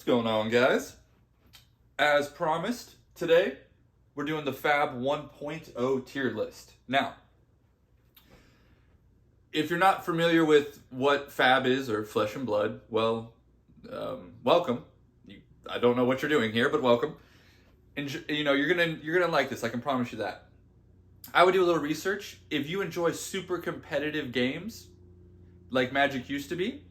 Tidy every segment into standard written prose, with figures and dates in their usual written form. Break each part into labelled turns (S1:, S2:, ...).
S1: going on, guys? As promised, today we're doing the FAB 1.0 tier list. Now, if you're not familiar with what FAB is or Flesh and Blood, well, welcome. I don't know what you're doing here, but welcome. And you're gonna like this. I can promise you that. I would do a little research. If you enjoy super competitive games, like Magic used to be,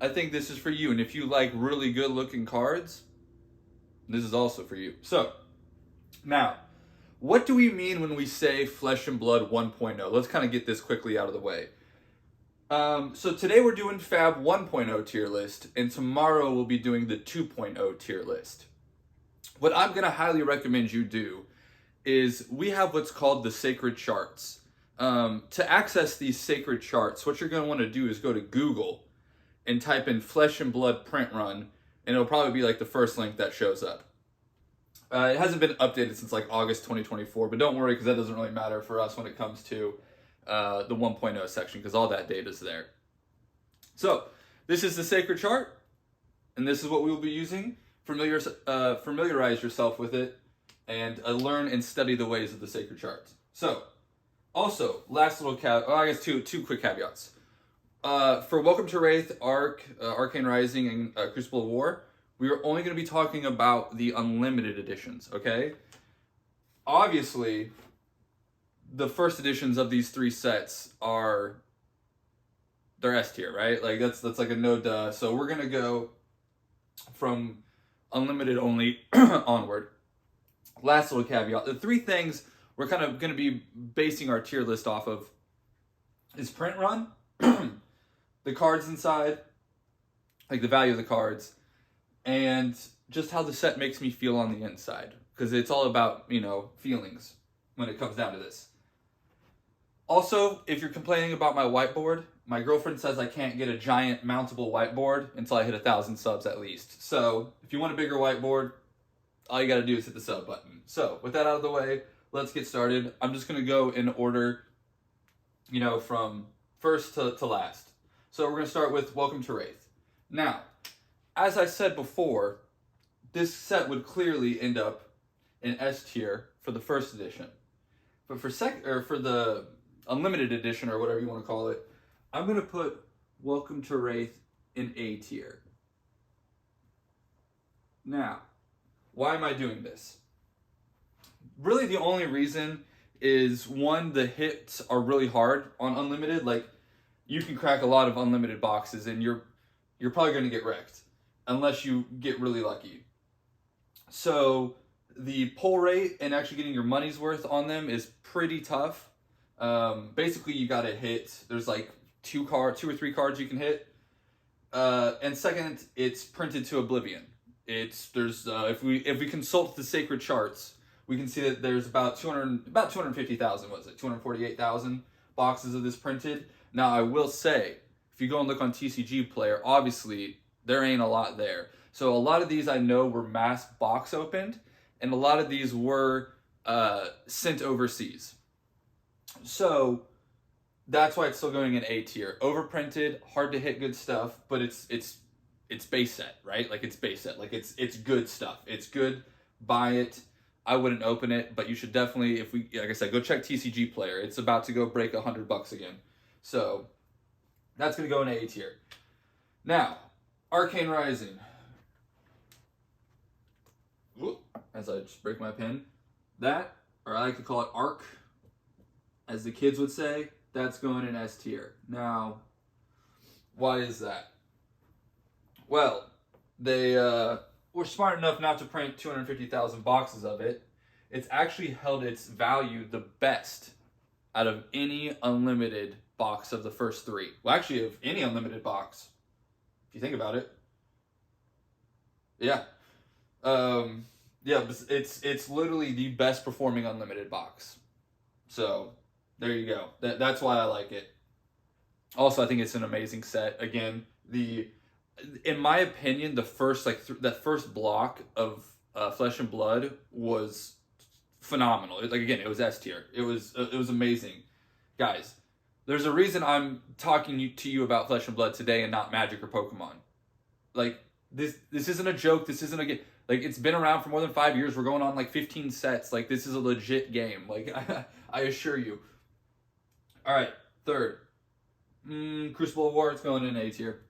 S1: I think this is for you. And if you like really good looking cards, this is also for you. So, now, what do we mean when we say Flesh and Blood 1.0? Let's kind of get this quickly out of the way. So today we're doing FAB 1.0 tier list, and tomorrow we'll be doing the 2.0 tier list. What I'm going to highly recommend you do is we have what's called the sacred charts. To access these sacred charts, what you're going to want to do is go to Google and type in Flesh and Blood print run, and it'll probably be like the first link that shows up. It hasn't been updated since like August 2024, but don't worry because that doesn't really matter for us when it comes to the 1.0 section because all that data is there. So this is the sacred chart, and this is what we will be using. Familiarize yourself with it and learn and study the ways of the sacred charts. So, also, last little two quick caveats. For Welcome to Wraith, Arcane Rising, and Crucible of War, we are only going to be talking about the unlimited editions, okay? Obviously, the first editions of these three sets they're S tier, right? Like that's like a no duh. So we're going to go from unlimited only onward. Last little caveat. The three things we're kind of going to be basing our tier list off of is print run, the cards inside, like the value of the cards, and just how the set makes me feel on the inside. Because it's all about, feelings when it comes down to this. Also, if you're complaining about my whiteboard, my girlfriend says I can't get a giant mountable whiteboard until I hit 1,000 subs at least. So, if you want a bigger whiteboard, all you gotta do is hit the sub button. So, with that out of the way, let's get started. I'm just gonna go in order, from first to last. So, we're gonna start with Welcome to Wraith. Now, as I said before, this set would clearly end up in S tier for the first edition. But for the unlimited edition, or whatever you want to call it, I'm going to put Welcome to Wraith in A tier. Now, why am I doing this? Really, the only reason is, one, the hits are really hard on unlimited. Like, you can crack a lot of unlimited boxes, and you're probably going to get wrecked, unless you get really lucky. So, the pull rate and actually getting your money's worth on them is pretty tough. Basically, you gotta hit. There's like two or three cards you can hit. And second, it's printed to oblivion. If we consult the sacred charts, we can see that there's about 250,000. Was it 248,000 boxes of this printed? Now, I will say, if you go and look on TCG Player, obviously there ain't a lot there. So a lot of these I know were mass box opened, and a lot of these were sent overseas. So that's why it's still going in A tier. Overprinted, hard to hit good stuff, but it's base set, right? Like it's base set. Like it's good stuff. It's good. Buy it. I wouldn't open it, but you should definitely, like I said, go check TCG Player. It's about to go break $100 again. So that's gonna go in A tier. Now, Arcane Rising. As I just break my pen, that, or I like to call it ARC, as the kids would say, that's going in S tier. Now, why is that? Well, they were smart enough not to print 250,000 boxes of it. It's actually held its value the best out of any unlimited box of the first three. Well, actually, of any unlimited box, if you think about it. Yeah. Yeah, it's literally the best performing unlimited box. So, there you go. That's why I like it. Also, I think it's an amazing set. Again, in my opinion, the first that first block of Flesh and Blood was phenomenal. It was S tier. It was amazing, guys. There's a reason I'm talking to you about Flesh and Blood today and not Magic or Pokemon. Like, This isn't a joke. This isn't a game. Like, it's been around for more than 5 years. We're going on like 15 sets. Like, this is a legit game. Like, I assure you. All right, third. Crucible of War, it's going in A tier.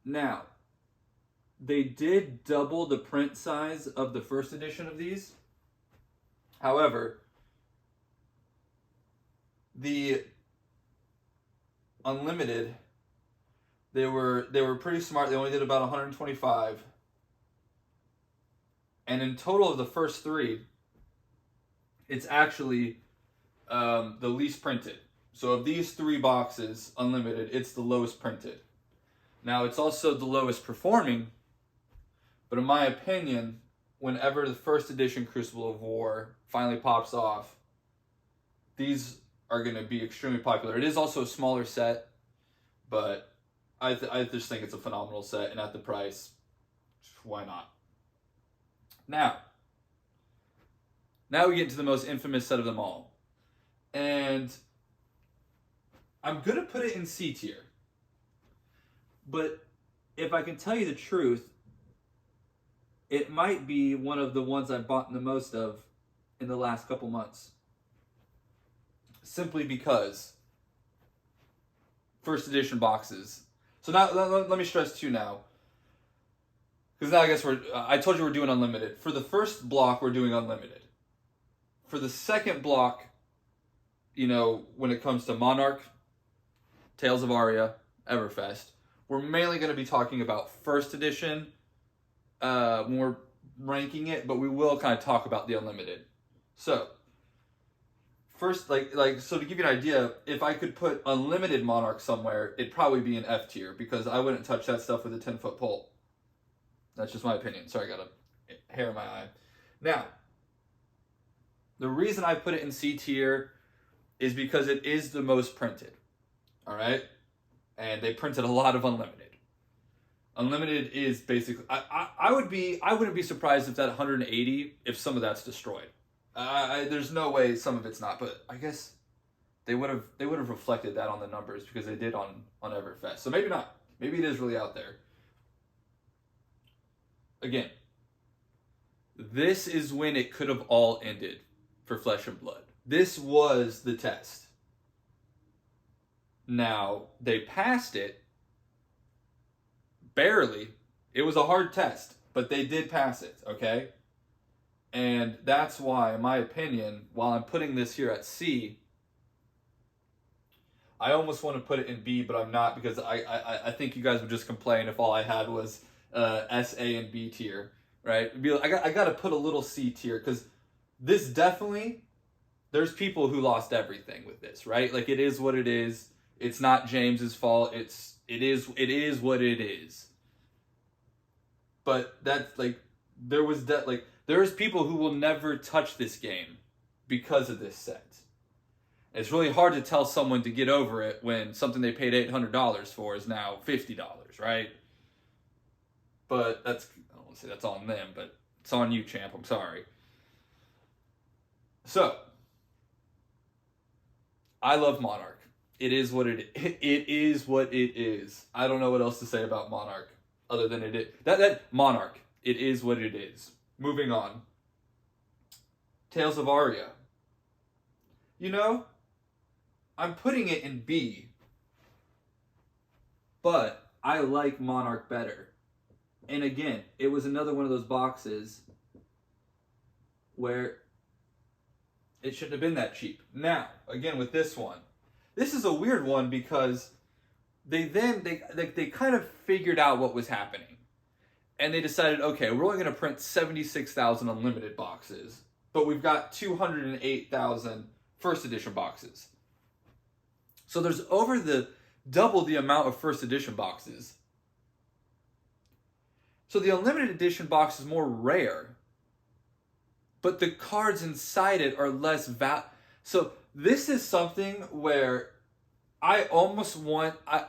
S1: Now, they did double the print size of the first edition of these. However, the Unlimited, they were pretty smart. They only did about 125. And in total of the first three, it's actually the least printed. So of these 3 boxes, Unlimited, it's the lowest printed. Now, it's also the lowest performing, but in my opinion, whenever the first edition Crucible of War finally pops off, these are going to be extremely popular. It is also a smaller set, but I just think it's a phenomenal set, and at the price, why not? Now we get into the most infamous set of them all. And I'm going to put it in C tier. But if I can tell you the truth, it might be one of the ones I've bought the most of in the last couple months. Simply because first edition boxes. So now let me stress too now. Because now I guess I told you we're doing Unlimited. For the first block, we're doing Unlimited. For the second block, when it comes to Monarch, Tales of Aria, Everfest, we're mainly going to be talking about first edition when we're ranking it, but we will kind of talk about the Unlimited. So, first, so to give you an idea, if I could put Unlimited Monarch somewhere, it'd probably be an F tier, because I wouldn't touch that stuff with a 10-foot pole. That's just my opinion. Sorry, I got a hair in my eye. Now, the reason I put it in C tier is because it is the most printed. All right? And they printed a lot of Unlimited. Unlimited is basically, I wouldn't be surprised if that 180, if some of that's destroyed. There's no way some of it's not, but I guess they would have reflected that on the numbers, because they did on Everfest. So maybe not. Maybe it is really out there. Again, this is when it could have all ended for Flesh and Blood. This was the test. Now, they passed it barely. It was a hard test, but they did pass it, okay? And that's why, in my opinion, while I'm putting this here at C, I almost want to put it in B, but I'm not, because I think you guys would just complain if all I had was S, A, and B tier, right? I got to put a little C tier, because this definitely, there's people who lost everything with this, right? Like, it is what it is. It's not James's fault. It is what it is. But that's there's people who will never touch this game because of this set. It's really hard to tell someone to get over it when something they paid $800 for is now $50, right? But I don't want to say that's on them, but it's on you, champ. I'm sorry. So, I love Monarch. It is what it is what it is. I don't know what else to say about Monarch other than it is. That Monarch. It is what it is. Moving on. Tales of Aria. I'm putting it in B, but I like Monarch better. And again, it was another one of those boxes where it shouldn't have been that cheap. Now, again, with this one, this is a weird one, because they kind of figured out what was happening. And they decided, okay, we're only going to print 76,000 Unlimited boxes, but we've got 208,000 first edition boxes. So there's double the amount of first edition boxes. So the Unlimited edition box is more rare, but the cards inside it are less So this is something where I almost want, I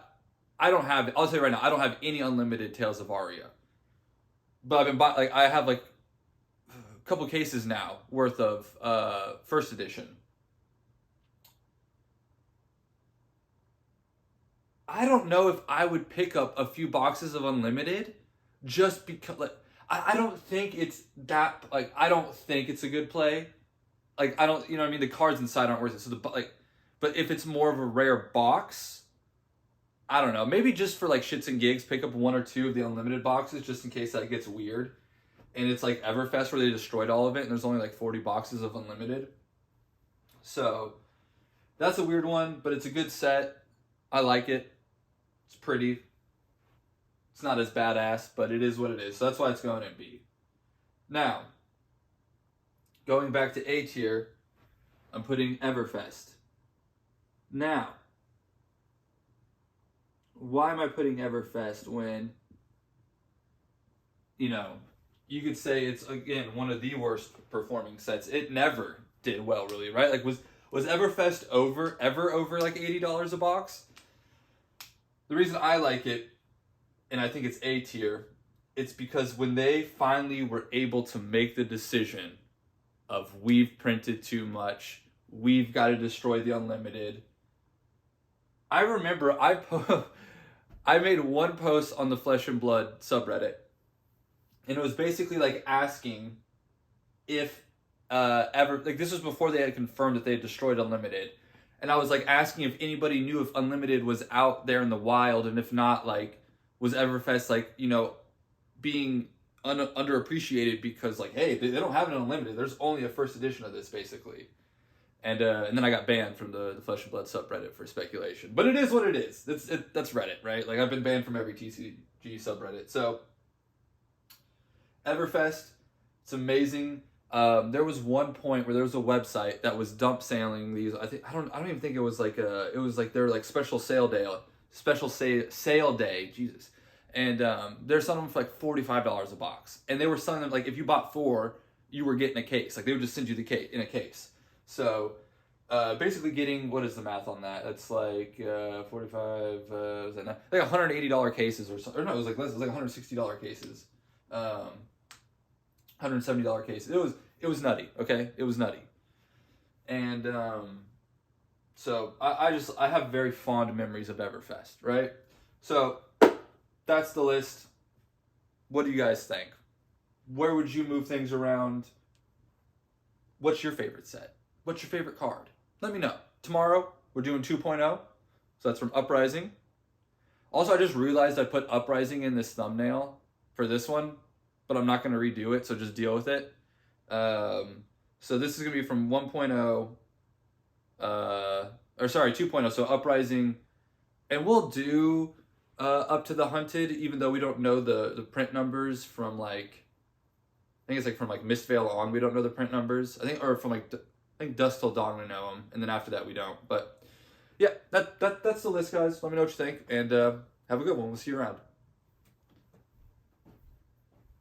S1: don't have, I'll tell you right now, I don't have any Unlimited Tales of Aria. But I've been buying, I have a couple cases now worth of first edition. I don't know if I would pick up a few boxes of unlimited just because, like, I don't think it's that, like, I don't think it's a good play. Like, I don't, you know what I mean? The cards inside aren't worth it. So, but if it's more of a rare box, I don't know. Maybe just for, like, shits and gigs, pick up 1 or 2 of the unlimited boxes just in case that gets weird. And it's like Everfest where they destroyed all of it and there's only like 40 boxes of unlimited. So, that's a weird one, but it's a good set. I like it. It's pretty. It's not as badass, but it is what it is. So that's why it's going in B. Now, going back to A tier, I'm putting Everfest. Now, why am I putting Everfest when, you know, you could say it's, again, one of the worst performing sets. It never did well, really, right? Like, was Everfest ever over like $80 a box? The reason I like it, and I think it's A tier, it's because when they finally were able to make the decision of we've printed too much, we've got to destroy the unlimited. I remember I made one post on the Flesh and Blood subreddit, and it was basically like asking if this was before they had confirmed that they had destroyed unlimited. And I was like asking if anybody knew if Unlimited was out there in the wild, and if not, like, was Everfest, like, you know, being underappreciated because, like, hey, they don't have an Unlimited. There's only a first edition of this, basically. And then I got banned from the Flesh and Blood subreddit for speculation. But it is what it is. That's Reddit, right? Like, I've been banned from every TCG subreddit. So, Everfest, it's amazing. There was one point where there was a website that was dump selling these. I don't even think it was like their like special sale day, Jesus. And they're selling them for like $45 a box, and they were selling them like if you bought 4, you were getting a case. Like they would just send you the case in a case. So basically, getting, what is the math on that? It's like 45. Was that like $180 cases or something? Or no, it was like $160 cases. $170 cases. It was nutty. Okay, it was nutty. And so I have very fond memories of Everfest, right? So that's the list. What do you guys think? Where would you move things around? What's your favorite set? What's your favorite card? Let me know. Tomorrow we're doing 2.0. So that's from Uprising. Also, I just realized I put Uprising in this thumbnail for this one, but I'm not going to redo it, so just deal with it. So this is going to be from 1.0, 2.0, so Uprising, and we'll do up to the Hunted, even though we don't know the print numbers from, like, I think it's like from like Mistveil on, we don't know the print numbers. I think Dusk Till Dawn we know them, and then after that we don't. But yeah, that's the list, guys. Let me know what you think, and have a good one. We'll see you around.